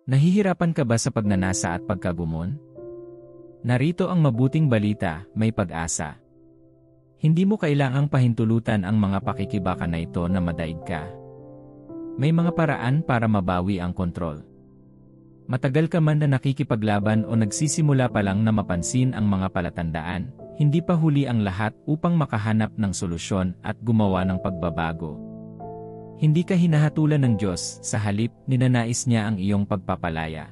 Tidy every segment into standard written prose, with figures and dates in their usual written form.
Nahihirapan ka ba sa pagnanasa at pagkagumon? Narito ang mabuting balita, may pag-asa. Hindi mo kailangang pahintulutan ang mga pakikibaka na ito na madaig ka. May mga paraan para mabawi ang kontrol. Matagal ka man na nakikipaglaban o nagsisimula pa lang na mapansin ang mga palatandaan, hindi pa huli ang lahat upang makahanap ng solusyon at gumawa ng pagbabago. Hindi ka hinahatulan ng Diyos, sa halip, ninanais niya ang iyong pagpapalaya.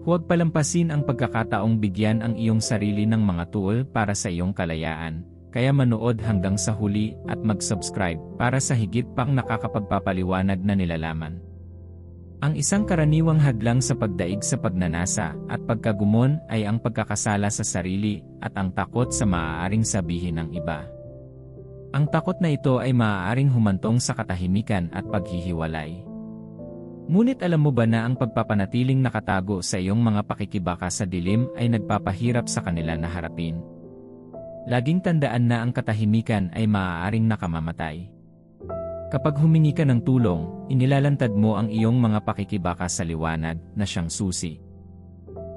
Huwag palampasin ang pagkakataong bigyan ang iyong sarili ng mga tool para sa iyong kalayaan, kaya manood hanggang sa huli at mag-subscribe para sa higit pang nakakapagpapaliwanag na nilalaman. Ang isang karaniwang hadlang sa pagdaig sa pagnanasa at pagkagumon ay ang pagkakasala sa sarili at ang takot sa maaaring sabihin ng iba. Ang takot na ito ay maaaring humantong sa katahimikan at paghihiwalay. Ngunit alam mo ba na ang pagpapanatiling nakatago sa iyong mga pakikibaka sa dilim ay nagpapahirap sa kanila na harapin? Laging tandaan na ang katahimikan ay maaaring nakamamatay. Kapag humingi ka ng tulong, inilalantad mo ang iyong mga pakikibaka sa liwanag na siyang susi.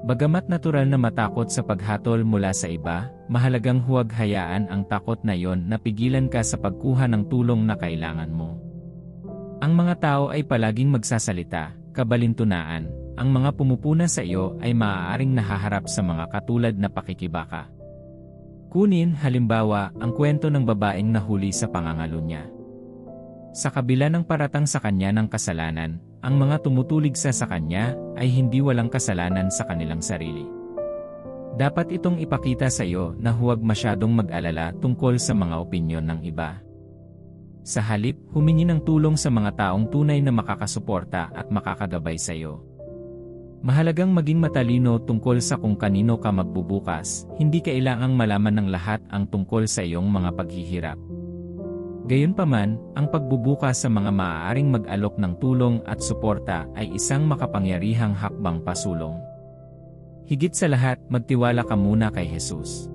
Bagamat natural na matakot sa paghatol mula sa iba, mahalagang huwag hayaan ang takot na yon na pigilan ka sa pagkuha ng tulong na kailangan mo. Ang mga tao ay palaging magsasalita, kabalintunaan, ang mga pumupuna sa iyo ay maaaring nahaharap sa mga katulad na pakikibaka. Kunin, halimbawa, ang kwento ng babaeng nahuli sa pangangalo niya. Sa kabila ng paratang sa kanya ng kasalanan, ang mga tumutulig sa kanya ay hindi walang kasalanan sa kanilang sarili. Dapat itong ipakita sa iyo na huwag masyadong mag-alala tungkol sa mga opinyon ng iba. Sa halip, humingi ng tulong sa mga taong tunay na makakasuporta at makakagabay sa iyo. Mahalagang maging matalino tungkol sa kung kanino ka magbubukas, hindi kailangang malaman ng lahat ang tungkol sa iyong mga paghihirap. Gayunpaman, ang pagbubukas sa mga maaaring mag-alok ng tulong at suporta ay isang makapangyarihang hakbang pasulong. Higit sa lahat, magtiwala ka muna kay Jesus.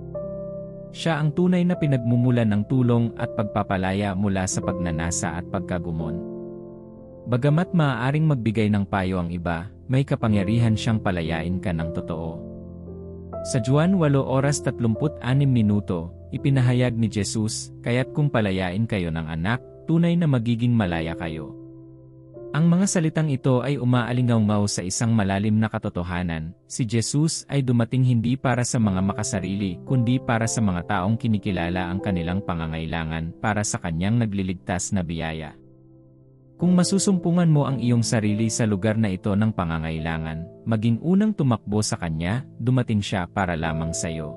Siya ang tunay na pinagmumulan ng tulong at pagpapalaya mula sa pagnanasa at pagkagumon. Bagamat maaaring magbigay ng payo ang iba, may kapangyarihan siyang palayain ka ng totoo. Sa Juan 8:36, ipinahayag ni Jesus, kaya't kung palayain kayo ng anak, tunay na magiging malaya kayo. Ang mga salitang ito ay umaalingaw sa isang malalim na katotohanan, si Jesus ay dumating hindi para sa mga makasarili, kundi para sa mga taong kinikilala ang kanilang pangangailangan para sa kanyang nagliligtas na biyaya. Kung masusumpungan mo ang iyong sarili sa lugar na ito ng pangangailangan, maging unang tumakbo sa kanya, dumating siya para lamang sa iyo.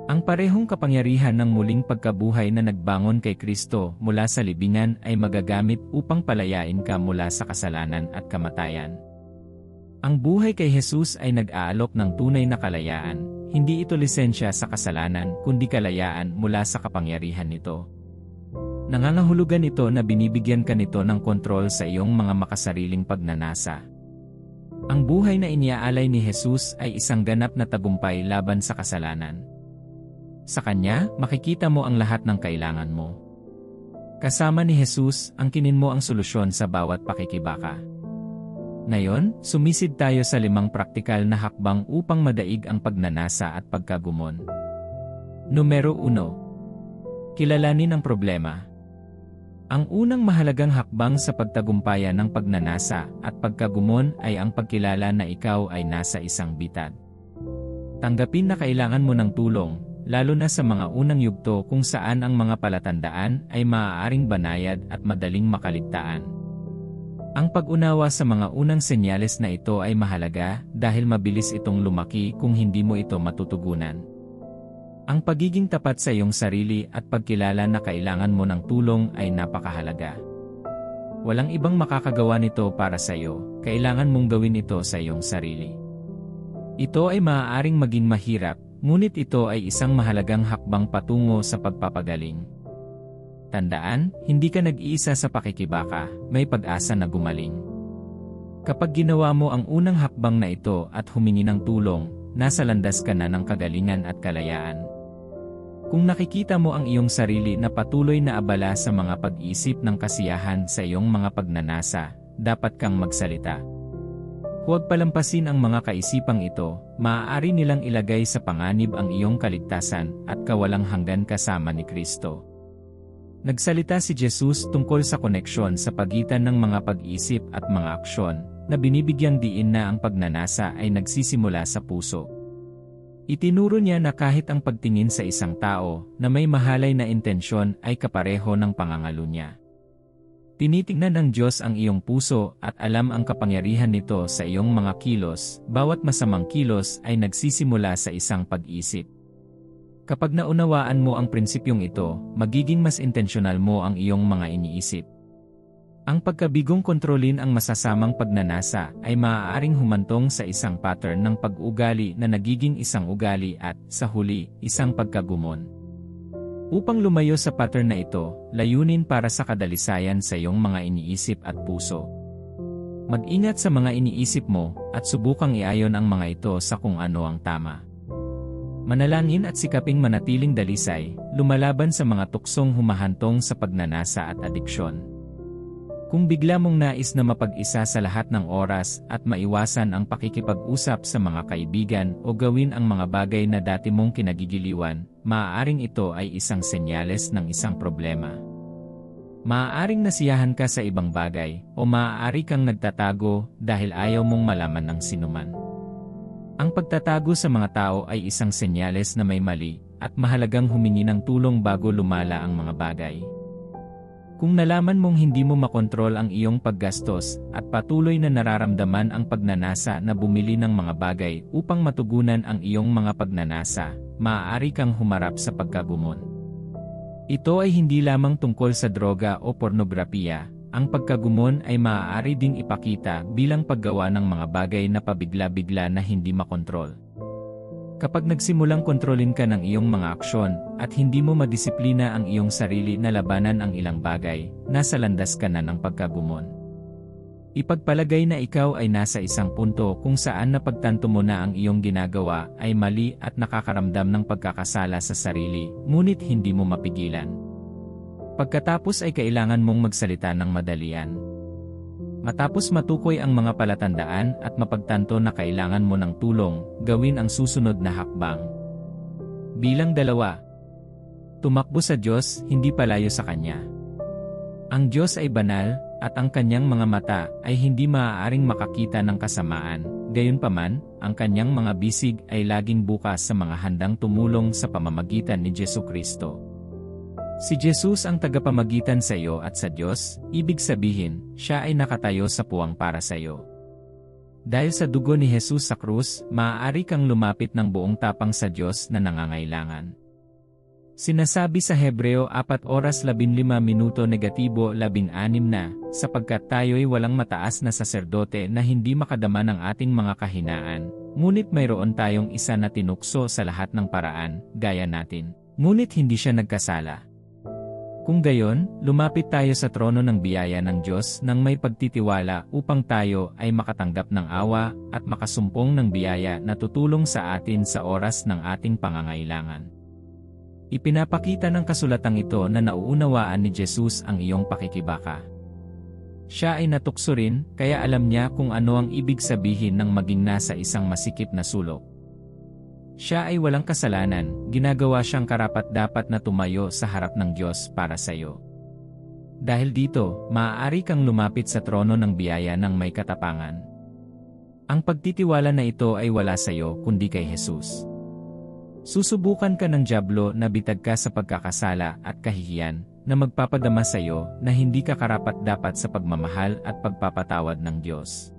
Ang parehong kapangyarihan ng muling pagkabuhay na nagbangon kay Kristo mula sa libingan ay magagamit upang palayain ka mula sa kasalanan at kamatayan. Ang buhay kay Jesus ay nag-aalok ng tunay na kalayaan, hindi ito lisensya sa kasalanan kundi kalayaan mula sa kapangyarihan nito. Nangangahulugan ito na binibigyan ka nito ng kontrol sa iyong mga makasariling pagnanasa. Ang buhay na iniaalay ni Jesus ay isang ganap na tagumpay laban sa kasalanan. Sa Kanya, makikita mo ang lahat ng kailangan mo. Kasama ni Jesus, angkinin mo ang solusyon sa bawat pakikibaka. Ngayon, sumisid tayo sa 5 praktikal na hakbang upang madaig ang pagnanasa at pagkagumon. Numero 1. Kilalanin ang problema. Ang unang mahalagang hakbang sa pagtagumpayan ng pagnanasa at pagkagumon ay ang pagkilala na ikaw ay nasa isang bitag. Tanggapin na kailangan mo ng tulong, lalo na sa mga unang yugto kung saan ang mga palatandaan ay maaaring banayad at madaling makaligtaan. Ang pag-unawa sa mga unang senyales na ito ay mahalaga dahil mabilis itong lumaki kung hindi mo ito matutugunan. Ang pagiging tapat sa iyong sarili at pagkilala na kailangan mo ng tulong ay napakahalaga. Walang ibang makakagawa nito para sa iyo, kailangan mong gawin ito sa iyong sarili. Ito ay maaaring maging mahirap, ngunit ito ay isang mahalagang hakbang patungo sa pagpapagaling. Tandaan, hindi ka nag-iisa sa pakikibaka, may pag-asa na gumaling. Kapag ginawa mo ang unang hakbang na ito at humingi ng tulong, nasa landas ka na ng kagalingan at kalayaan. Kung nakikita mo ang iyong sarili na patuloy na abala sa mga pag-isip ng kasiyahan sa iyong mga pagnanasa, dapat kang magsalita. Huwag palampasin ang mga kaisipang ito, maaari nilang ilagay sa panganib ang iyong kaligtasan at kawalang hanggan kasama ni Kristo. Nagsalita si Jesus tungkol sa koneksyon sa pagitan ng mga pag-isip at mga aksyon, na binibigyang diin na ang pagnanasa ay nagsisimula sa puso. Itinuro niya na kahit ang pagtingin sa isang tao na may mahalay na intensyon ay kapareho ng pangangalo niya. Tinitingnan ng Diyos ang iyong puso at alam ang kapangyarihan nito sa iyong mga kilos. Bawat masamang kilos ay nagsisimula sa isang pag-isip. Kapag naunawaan mo ang prinsipyong ito, magiging mas intensyonal mo ang iyong mga iniisip. Ang pagkabigong kontrolin ang masasamang pagnanasa ay maaaring humantong sa isang pattern ng pag-ugali na nagiging isang ugali at, sa huli, isang pagkagumon. Upang lumayo sa pattern na ito, layunin para sa kadalisayan sa iyong mga iniisip at puso. Mag-ingat sa mga iniisip mo at subukang iayon ang mga ito sa kung ano ang tama. Manalangin at sikaping manatiling dalisay, lumalaban sa mga tuksong humahantong sa pagnanasa at adiksyon. Kung bigla mong nais na mapag-isa sa lahat ng oras at maiwasan ang pakikipag-usap sa mga kaibigan o gawin ang mga bagay na dati mong kinagigiliwan, maaaring ito ay isang senyales ng isang problema. Maaaring nasiyahan ka sa ibang bagay o maaari kang nagtatago dahil ayaw mong malaman ng sinuman. Ang pagtatago sa mga tao ay isang senyales na may mali at mahalagang humingi ng tulong bago lumala ang mga bagay. Kung nalaman mong hindi mo makontrol ang iyong paggastos at patuloy na nararamdaman ang pagnanasa na bumili ng mga bagay upang matugunan ang iyong mga pagnanasa, maaari kang humarap sa pagkagumon. Ito ay hindi lamang tungkol sa droga o pornografiya. Ang pagkagumon ay maaari ding ipakita bilang paggawa ng mga bagay na pabigla-bigla na hindi makontrol. Kapag nagsimulang kontrolin ka ng iyong mga aksyon at hindi mo madisiplina ang iyong sarili na labanan ang ilang bagay, nasa landas ka na ng pagkagumon. Ipagpalagay na ikaw ay nasa isang punto kung saan napagtanto mo na ang iyong ginagawa ay mali at nakakaramdam ng pagkakasala sa sarili, ngunit hindi mo mapigilan. Pagkatapos ay kailangan mong magsalita ng madalian. Matapos matukoy ang mga palatandaan at mapagtanto na kailangan mo ng tulong, gawin ang susunod na hakbang. Bilang 2. Tumakbo sa Diyos, hindi palayo sa Kanya. Ang Diyos ay banal, at ang Kanyang mga mata ay hindi maaaring makakita ng kasamaan. Gayunpaman, ang Kanyang mga bisig ay laging bukas sa mga handang tumulong sa pamamagitan ni Jesucristo. Si Jesus ang tagapamagitan sa iyo at sa Diyos, ibig sabihin, siya ay nakatayo sa puwang para sa iyo. Dahil sa dugo ni Jesus sa krus, maaari kang lumapit ng buong tapang sa Diyos na nangangailangan. Sinasabi sa Hebreo 4:15-16 na, sapagkat tayo'y walang mataas na saserdote na hindi makadama ng ating mga kahinaan, ngunit mayroon tayong isa na tinukso sa lahat ng paraan, gaya natin, ngunit hindi siya nagkasala. Kung gayon, lumapit tayo sa trono ng biyaya ng Diyos nang may pagtitiwala upang tayo ay makatanggap ng awa at makasumpong ng biyaya na tutulong sa atin sa oras ng ating pangangailangan. Ipinapakita ng kasulatang ito na nauunawaan ni Jesus ang iyong pakikibaka. Siya ay natukso rin, kaya alam niya kung ano ang ibig sabihin ng maging nasa isang masikip na sulok. Siya ay walang kasalanan, ginagawa siyang karapat-dapat na tumayo sa harap ng Diyos para sa iyo. Dahil dito, maaari kang lumapit sa trono ng biyaya ng may katapangan. Ang pagtitiwala na ito ay wala sa iyo kundi kay Jesus. Susubukan ka ng dyablo na bitag ka sa pagkakasala at kahihiyan, na magpapadama sa iyo na hindi ka karapat-dapat sa pagmamahal at pagpapatawad ng Diyos.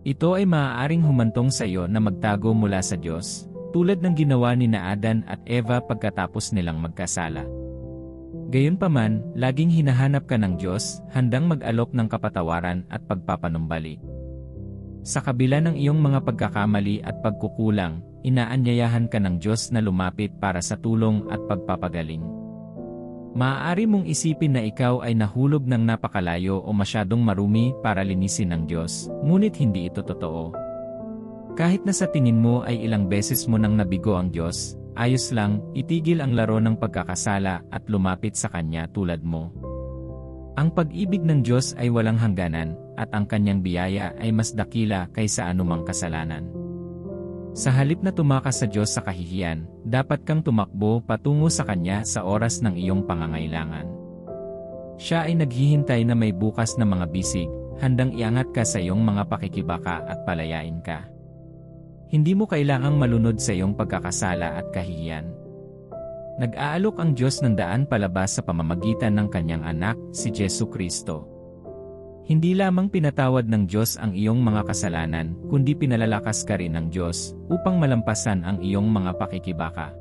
Ito ay maaaring humantong sa iyo na magtago mula sa Diyos, tulad ng ginawa ni Adan at Eva pagkatapos nilang magkasala. Gayunpaman, laging hinahanap ka ng Diyos, handang mag-alok ng kapatawaran at pagpapanumbalik. Sa kabila ng iyong mga pagkakamali at pagkukulang, inaanyayahan ka ng Diyos na lumapit para sa tulong at pagpapagaling. Maaari mong isipin na ikaw ay nahulog ng napakalayo o masyadong marumi para linisin ng Diyos, ngunit hindi ito totoo. Kahit na sa tingin mo ay ilang beses mo nang nabigo ang Diyos, ayos lang, itigil ang laro ng pagkakasala at lumapit sa Kanya tulad mo. Ang pag-ibig ng Diyos ay walang hangganan, at ang kanyang biyaya ay mas dakila kaysa anumang kasalanan. Sa halip na tumakas sa Diyos sa kahihiyan, dapat kang tumakbo patungo sa Kanya sa oras ng iyong pangangailangan. Siya ay naghihintay na may bukas na mga bisig, handang iangat ka sa iyong mga pakikibaka at palayain ka. Hindi mo kailangang malunod sa iyong pagkakasala at kahihiyan. Nag-aalok ang Diyos ng daan palabas sa pamamagitan ng Kanyang anak, si Jesucristo. Hindi lamang pinatawad ng Diyos ang iyong mga kasalanan, kundi pinalalakas ka rin ng Diyos upang malampasan ang iyong mga pakikibaka.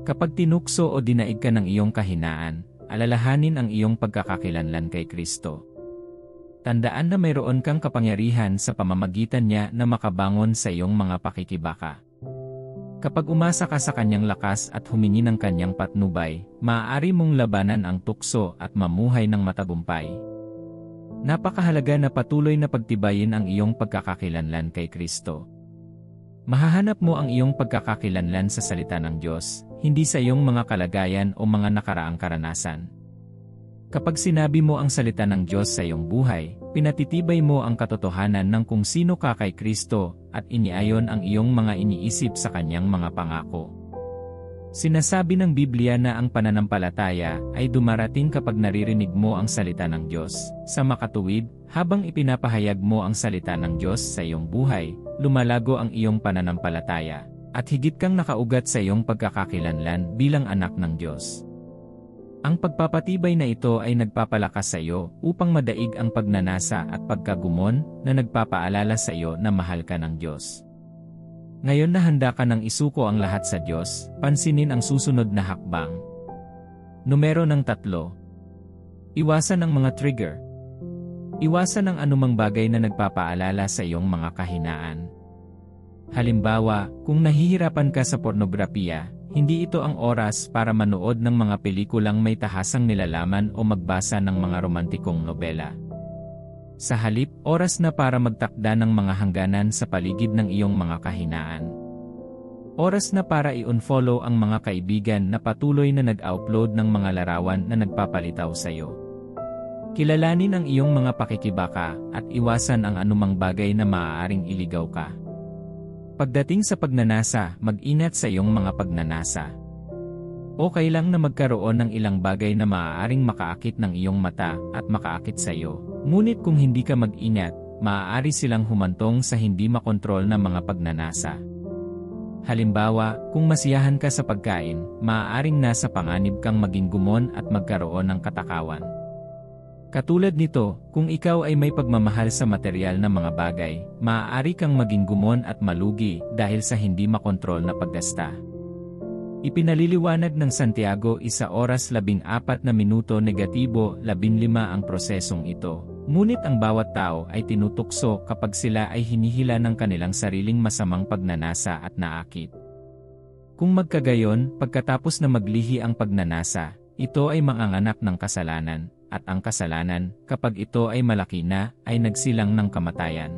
Kapag tinukso o dinaig ka ng iyong kahinaan, alalahanin ang iyong pagkakakilanlan kay Kristo. Tandaan na mayroon kang kapangyarihan sa pamamagitan niya na makabangon sa iyong mga pakikibaka. Kapag umasa ka sa Kanyang lakas at humingi ng Kanyang patnubay, maaari mong labanan ang tukso at mamuhay ng matagumpay. Napakahalaga na patuloy na pagtibayin ang iyong pagkakakilanlan kay Kristo. Mahahanap mo ang iyong pagkakakilanlan sa salita ng Diyos, hindi sa iyong mga kalagayan o mga nakaraang karanasan. Kapag sinabi mo ang salita ng Diyos sa iyong buhay, pinatitibay mo ang katotohanan ng kung sino ka kay Kristo at iniayon ang iyong mga iniisip sa Kanyang mga pangako. Sinasabi ng Biblia na ang pananampalataya ay dumarating kapag naririnig mo ang salita ng Diyos. Sa makatuwid, habang ipinapahayag mo ang salita ng Diyos sa iyong buhay, lumalago ang iyong pananampalataya, at higit kang nakaugat sa iyong pagkakakilanlan bilang anak ng Diyos. Ang pagpapatibay na ito ay nagpapalakas sa iyo upang madaig ang pagnanasa at pagkagumon na nagpapaalala sa iyo na mahal ka ng Diyos. Ngayon na handa ka nang isuko ang lahat sa Diyos, pansinin ang susunod na hakbang. Numero ng 3. Iwasan ang mga trigger. Iwasan ang anumang bagay na nagpapaalala sa iyong mga kahinaan. Halimbawa, kung nahihirapan ka sa pornografiya, hindi ito ang oras para manood ng mga pelikulang may tahasang nilalaman o magbasa ng mga romantikong nobela. Sa halip, oras na para magtakda ng mga hangganan sa paligid ng iyong mga kahinaan. Oras na para i-unfollow ang mga kaibigan na patuloy na nag-upload ng mga larawan na nagpapalitaw sa iyo. Kilalanin ang iyong mga pakikibaka at iwasan ang anumang bagay na maaaring iligaw ka. Pagdating sa pagnanasa, mag-ingat sa iyong mga pagnanasa. Okay lang na magkaroon ng ilang bagay na maaaring makaakit ng iyong mata at makaakit sa iyo. Ngunit kung hindi ka mag-ingat, maaari silang humantong sa hindi makontrol na mga pagnanasa. Halimbawa, kung masiyahan ka sa pagkain, maaaring nasa panganib kang maging gumon at magkaroon ng katakawan. Katulad nito, kung ikaw ay may pagmamahal sa material na mga bagay, maaari kang maging gumon at malugi dahil sa hindi makontrol na paggasta. Ipinaliliwanag ng Santiago 1:14 negatibo 15 ang prosesong ito. Ngunit ang bawat tao ay tinutukso kapag sila ay hinihila ng kanilang sariling masamang pagnanasa at naakit. Kung magkagayon, pagkatapos na maglihi ang pagnanasa, ito ay manganganak ng kasalanan, at ang kasalanan, kapag ito ay malaki na, ay nagsilang ng kamatayan.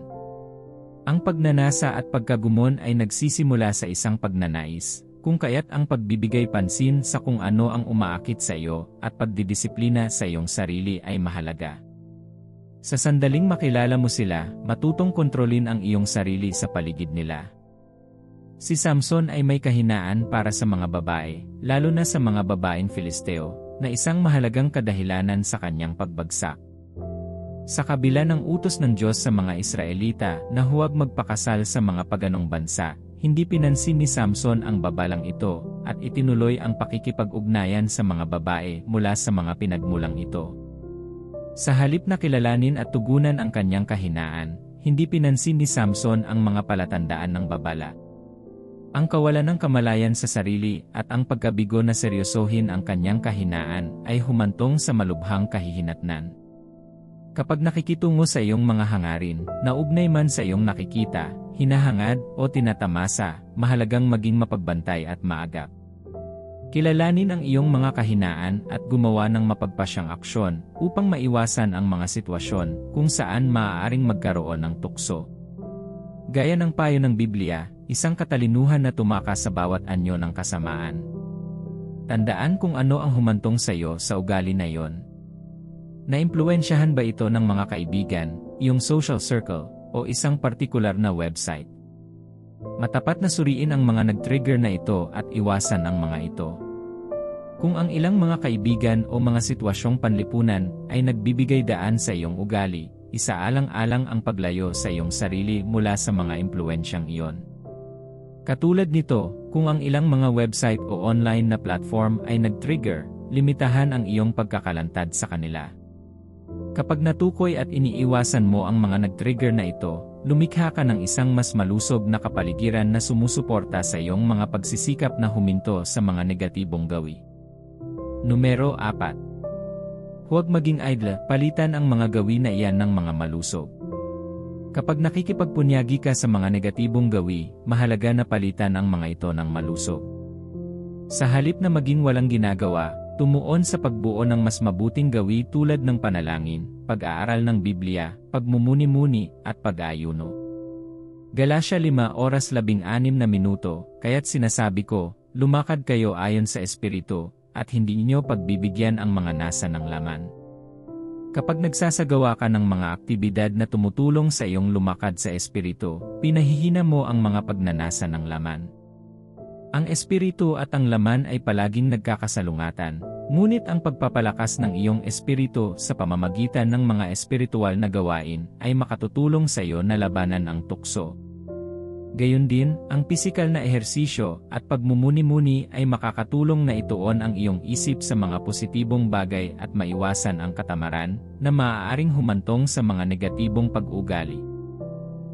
Ang pagnanasa at pagkagumon ay nagsisimula sa isang pagnanais, kung kaya't ang pagbibigay pansin sa kung ano ang umaakit sa iyo at pagdidisiplina sa iyong sarili ay mahalaga. Sa sandaling makilala mo sila, matutong kontrolin ang iyong sarili sa paligid nila. Si Samson ay may kahinaan para sa mga babae, lalo na sa mga babaeng Filisteo, na isang mahalagang kadahilanan sa kanyang pagbagsak. Sa kabila ng utos ng Diyos sa mga Israelita na huwag magpakasal sa mga paganong bansa, hindi pinansin ni Samson ang babalang ito, at itinuloy ang pakikipag-ugnayan sa mga babae mula sa mga pinagmulang ito. Sa halip na kilalanin at tugunan ang kanyang kahinaan, hindi pinansin ni Samson ang mga palatandaan ng babala. Ang kawalan ng kamalayan sa sarili at ang pagkabigo na seryosohin ang kanyang kahinaan ay humantong sa malubhang kahihinatnan. Kapag nakikitungo sa iyong mga hangarin, naugnay man sa iyong nakikita, hinahangad o tinatamasa, mahalagang maging mapagbantay at maagap. Kilalanin ang iyong mga kahinaan at gumawa ng mapagpasyang aksyon upang maiwasan ang mga sitwasyon kung saan maaaring magkaroon ng tukso. Gaya ng payo ng Biblia, isang katalinuhan na tumakas sa bawat anyo ng kasamaan. Tandaan kung ano ang humantong sa iyo sa ugali na iyon. Naimpluwensyahan ba ito ng mga kaibigan, iyong social circle, o isang partikular na website. Matapat na suriin ang mga nag-trigger na ito at iwasan ang mga ito. Kung ang ilang mga kaibigan o mga sitwasyong panlipunan ay nagbibigay daan sa iyong ugali, isaalang-alang ang paglayo sa iyong sarili mula sa mga impluwensyang iyon. Katulad nito, kung ang ilang mga website o online na platform ay nag-trigger, limitahan ang iyong pagkakalantad sa kanila. Kapag natukoy at iniiwasan mo ang mga nag-trigger na ito, lumikha ka ng isang mas malusob na kapaligiran na sumusuporta sa iyong mga pagsisikap na huminto sa mga negatibong gawi. Numero 4. Huwag maging idle, palitan ang mga gawi na iyan ng mga malusob. Kapag nakikipagpunyagi ka sa mga negatibong gawi, mahalaga na palitan ang mga ito ng malusob. Sa halip na maging walang ginagawa, tumuon sa pagbuo ng mas mabuting gawi tulad ng panalangin, pag-aaral ng Biblia, pagmumuni-muni, at pag-aayuno. Galatia 5:16 na minuto, kaya't sinasabi ko, lumakad kayo ayon sa Espiritu, at hindi niyo pagbibigyan ang mga nasa ng laman. Kapag nagsasagawa ka ng mga aktibidad na tumutulong sa iyong lumakad sa Espiritu, pinahihina mo ang mga pagnanasa ng laman. Ang Espiritu at ang laman ay palaging nagkakasalungatan, ngunit ang pagpapalakas ng iyong Espiritu sa pamamagitan ng mga espiritual na gawain ay makatutulong sa iyo na labanan ang tukso. Gayon din, ang pisikal na ehersisyo at pagmumuni-muni ay makakatulong na ituon ang iyong isip sa mga positibong bagay at maiwasan ang katamaran na maaaring humantong sa mga negatibong pag-ugali.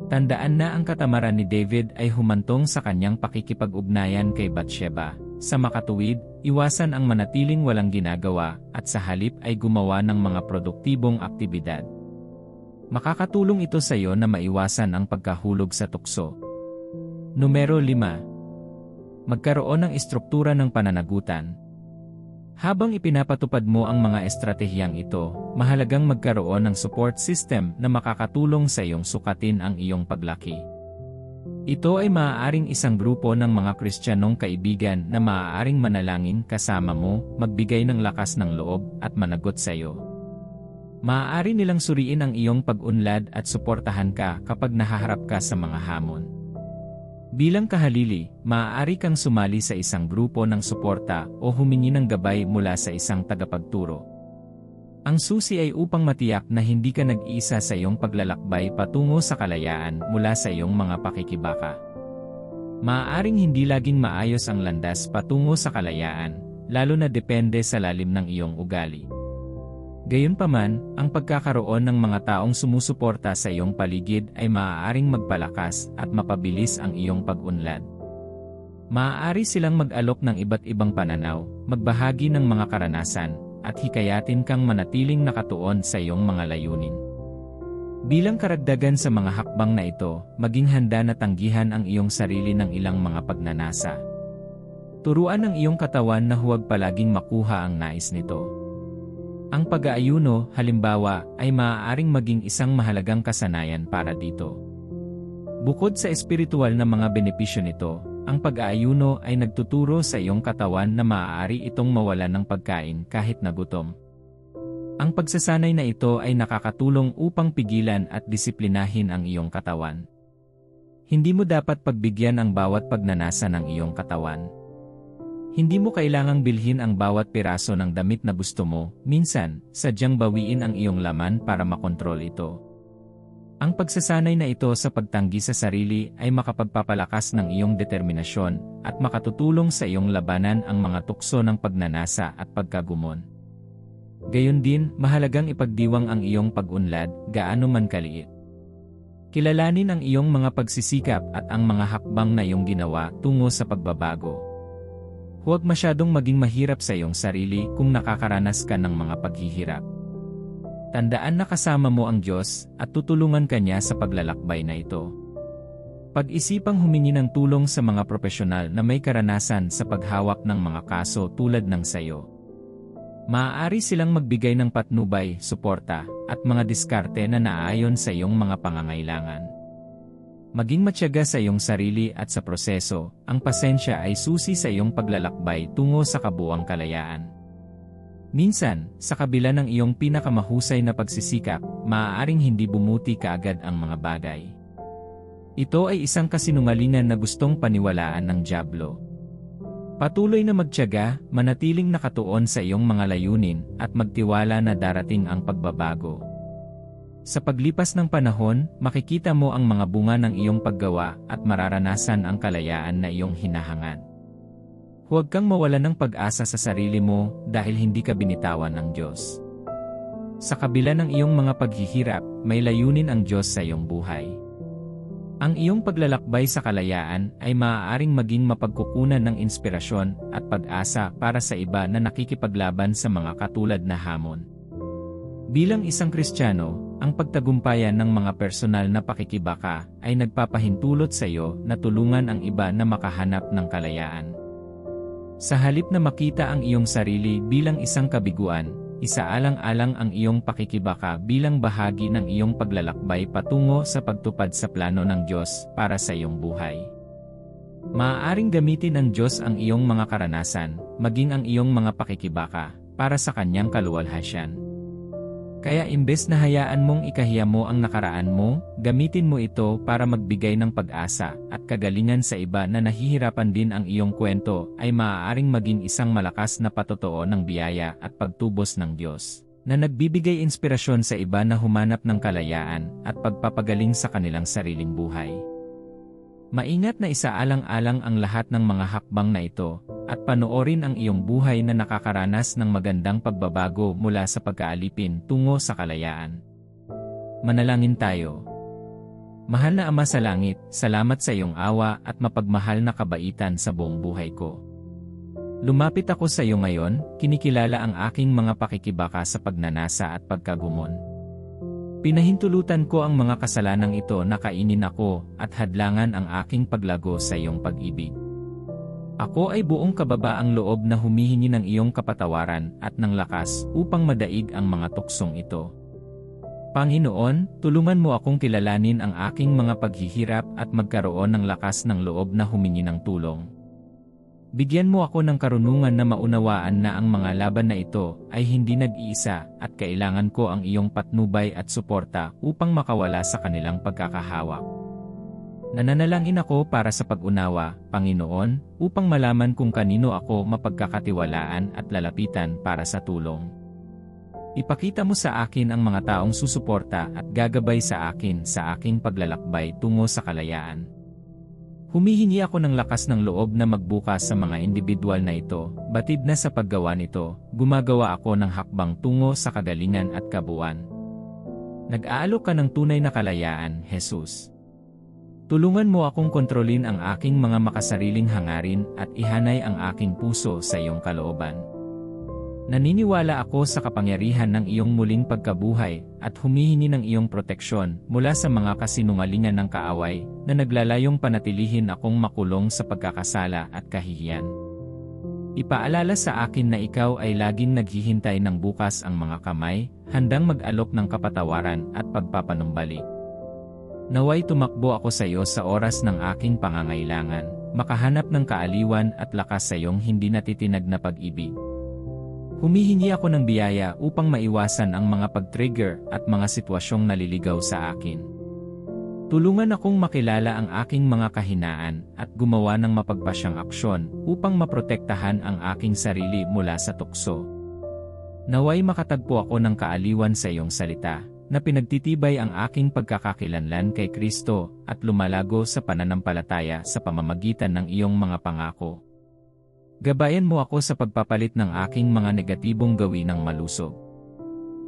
Tandaan na ang katamaran ni David ay humantong sa kanyang pakikipag-ugnayan kay Bathsheba. Sa makatuwid, iwasan ang manatiling walang ginagawa at sa halip ay gumawa ng mga produktibong aktibidad. Makakatulong ito sa iyo na maiwasan ang pagkahulog sa tukso. Numero 5. Magkaroon ng istruktura ng pananagutan. Habang ipinapatupad mo ang mga estratehiyang ito, mahalagang magkaroon ng support system na makakatulong sa iyong sukatin ang iyong paglaki. Ito ay maaaring isang grupo ng mga Kristiyanong kaibigan na maaaring manalangin kasama mo, magbigay ng lakas ng loob, at managot sa iyo. Maaari nilang suriin ang iyong pag-unlad at suportahan ka kapag nahaharap ka sa mga hamon. Bilang kahalili, maaari kang sumali sa isang grupo ng suporta o humingi ng gabay mula sa isang tagapagturo. Ang susi ay upang matiyak na hindi ka nag-iisa sa iyong paglalakbay patungo sa kalayaan mula sa iyong mga pakikibaka. Maaaring hindi laging maayos ang landas patungo sa kalayaan, lalo na depende sa lalim ng iyong ugali. Gayunpaman, ang pagkakaroon ng mga taong sumusuporta sa iyong paligid ay maaaring magpalakas at mapabilis ang iyong pag-unlad. Maaari silang mag-alok ng iba't ibang pananaw, magbahagi ng mga karanasan, at hikayatin kang manatiling nakatuon sa iyong mga layunin. Bilang karagdagan sa mga hakbang na ito, maging handa na tanggihan ang iyong sarili ng ilang mga pagnanasa. Turuan ang iyong katawan na huwag palaging makuha ang nais nito. Ang pag-aayuno, halimbawa, ay maaaring maging isang mahalagang kasanayan para dito. Bukod sa espiritual na mga benepisyo nito, ang pag-aayuno ay nagtuturo sa iyong katawan na maaari itong mawalan ng pagkain kahit nagutom. Ang pagsasanay na ito ay nakakatulong upang pigilan at disiplinahin ang iyong katawan. Hindi mo dapat pagbigyan ang bawat pagnanasa ng iyong katawan. Hindi mo kailangang bilhin ang bawat piraso ng damit na gusto mo, minsan, sadyang bawiin ang iyong laman para makontrol ito. Ang pagsasanay na ito sa pagtanggi sa sarili ay makapagpapalakas ng iyong determinasyon at makatutulong sa iyong labanan ang mga tukso ng pagnanasa at pagkagumon. Gayon din, mahalagang ipagdiwang ang iyong pag-unlad, gaano man kaliit. Kilalanin ang iyong mga pagsisikap at ang mga hakbang na iyong ginawa tungo sa pagbabago. Huwag masyadong maging mahirap sa iyong sarili kung nakakaranas ka ng mga paghihirap. Tandaan na kasama mo ang Diyos at tutulungan ka niya sa paglalakbay na ito. Pag-isipang humingi ng tulong sa mga profesional na may karanasan sa paghawak ng mga kaso tulad ng sayo. Maaari silang magbigay ng patnubay, suporta, at mga diskarte na naaayon sa iyong mga pangangailangan. Maging matiyaga sa iyong sarili at sa proseso, ang pasensya ay susi sa iyong paglalakbay tungo sa kabuuang kalayaan. Minsan, sa kabila ng iyong pinakamahusay na pagsisikap, maaaring hindi bumuti kaagad ang mga bagay. Ito ay isang kasinungalingan na gustong paniwalaan ng dyablo. Patuloy na magtiyaga, manatiling nakatuon sa iyong mga layunin, at magtiwala na darating ang pagbabago. Sa paglipas ng panahon, makikita mo ang mga bunga ng iyong paggawa at mararanasan ang kalayaan na iyong hinahangad. Huwag kang mawalan ng pag-asa sa sarili mo dahil hindi ka binitawan ng Diyos. Sa kabila ng iyong mga paghihirap, may layunin ang Diyos sa iyong buhay. Ang iyong paglalakbay sa kalayaan ay maaaring maging mapagkukunan ng inspirasyon at pag-asa para sa iba na nakikipaglaban sa mga katulad na hamon. Bilang isang Kristiyano, ang pagtagumpayan ng mga personal na pakikibaka ay nagpapahintulot sa iyo na tulungan ang iba na makahanap ng kalayaan. Sa halip na makita ang iyong sarili bilang isang kabiguan, isaalang-alang ang iyong pakikibaka bilang bahagi ng iyong paglalakbay patungo sa pagtupad sa plano ng Diyos para sa iyong buhay. Maaaring gamitin ng Diyos ang iyong mga karanasan, maging ang iyong mga pakikibaka, para sa Kanyang kaluwalhatian. Kaya imbes na hayaan mong ikahiya mo ang nakaraan mo, gamitin mo ito para magbigay ng pag-asa at kagalingan sa iba na nahihirapan din. Ang iyong kwento ay maaaring maging isang malakas na patotoo ng biyaya at pagtubos ng Diyos, na nagbibigay inspirasyon sa iba na humanap ng kalayaan at pagpapagaling sa kanilang sariling buhay. Maingat na isaalang-alang ang lahat ng mga hakbang na ito, at panoorin ang iyong buhay na nakakaranas ng magandang pagbabago mula sa pagkaalipin tungo sa kalayaan. Manalangin tayo. Mahal na Ama sa langit, salamat sa iyong awa at mapagmahal na kabaitan sa buong buhay ko. Lumapit ako sa iyo ngayon, kinikilala ang aking mga pakikibaka sa pagnanasa at pagkagumon. Pinahintulutan ko ang mga kasalanang ito na kainin ako at hadlangan ang aking paglago sa iyong pag-ibig. Ako ay buong kababaang loob na humihingi ng iyong kapatawaran at ng lakas upang madaig ang mga tuksong ito. Panginoon, tulungan mo akong kilalanin ang aking mga paghihirap at magkaroon ng lakas ng loob na humingi ng tulong. Bigyan mo ako ng karunungan na maunawaan na ang mga laban na ito ay hindi nag-iisa at kailangan ko ang iyong patnubay at suporta upang makawala sa kanilang pagkakahawak. Nananalangin ako para sa pag-unawa, Panginoon, upang malaman kung kanino ako mapagkakatiwalaan at lalapitan para sa tulong. Ipakita mo sa akin ang mga taong susuporta at gagabay sa akin sa aking paglalakbay tungo sa kalayaan. Humihingi ako ng lakas ng loob na magbukas sa mga individual na ito, batid na sa paggawa nito, gumagawa ako ng hakbang tungo sa kagalingan at kabuuan. Nag-aalok ka ng tunay na kalayaan, Jesus. Tulungan mo akong kontrolin ang aking mga makasariling hangarin at ihanay ang aking puso sa iyong kalooban. Naniniwala ako sa kapangyarihan ng iyong muling pagkabuhay at humihingi ng iyong proteksyon mula sa mga kasinungalingan ng kaaway na naglalayong panatilihin akong makulong sa pagkakasala at kahihiyan. Ipaalala sa akin na ikaw ay laging naghihintay ng bukas ang mga kamay, handang mag-alok ng kapatawaran at pagpapanumbalik. Naway tumakbo ako sa iyo sa oras ng aking pangangailangan, makahanap ng kaaliwan at lakas sa iyong hindi natitinag na pag-ibig. Humihingi ako ng biyaya upang maiwasan ang mga pag-trigger at mga sitwasyong naliligaw sa akin. Tulungan akong makilala ang aking mga kahinaan at gumawa ng mapagpasyang aksyon upang maprotektahan ang aking sarili mula sa tukso. Naway makatagpo ako ng kaaliwan sa iyong salita, na pinagtitibay ang aking pagkakakilanlan kay Kristo at lumalago sa pananampalataya sa pamamagitan ng iyong mga pangako. Gabayan mo ako sa pagpapalit ng aking mga negatibong gawin ng malusog.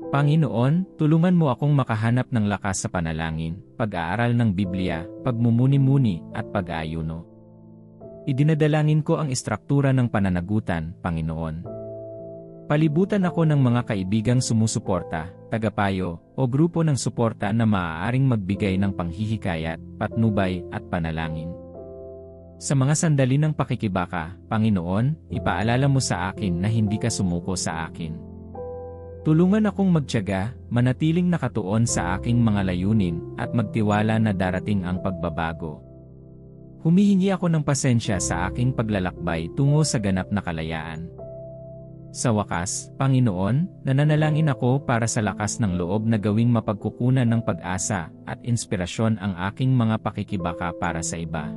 Panginoon, tulungan mo akong makahanap ng lakas sa panalangin, pag-aaral ng Biblia, pagmumuni-muni at pag-aayuno. Idinadalangin ko ang istruktura ng pananagutan, Panginoon. Palibutan ako ng mga kaibigang sumusuporta, tagapayo, o grupo ng suporta na maaaring magbigay ng panghihikayat, patnubay, at panalangin. Sa mga sandali ng pakikibaka, Panginoon, ipaalala mo sa akin na hindi ka sumuko sa akin. Tulungan akong magtiyaga, manatiling nakatuon sa aking mga layunin, at magtiwala na darating ang pagbabago. Humihingi ako ng pasensya sa aking paglalakbay tungo sa ganap na kalayaan. Sa wakas, Panginoon, nananalangin ako para sa lakas ng loob na gawing mapagkukunan ng pag-asa at inspirasyon ang aking mga pakikibaka para sa iba.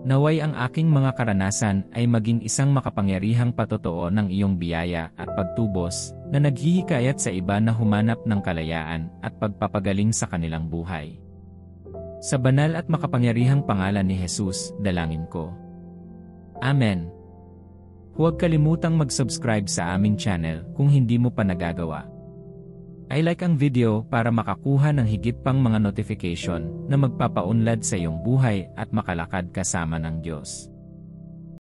Naway ang aking mga karanasan ay maging isang makapangyarihang patotoo ng iyong biyaya at pagtubos na naghihikayat sa iba na humanap ng kalayaan at pagpapagaling sa kanilang buhay. Sa banal at makapangyarihang pangalan ni Jesus, dalangin ko. Amen. Huwag kalimutang mag-subscribe sa aming channel kung hindi mo pa nagagawa. I-like ang video para makakuha ng higit pang mga notification na magpapaunlad sa iyong buhay at makalakad kasama ng Diyos.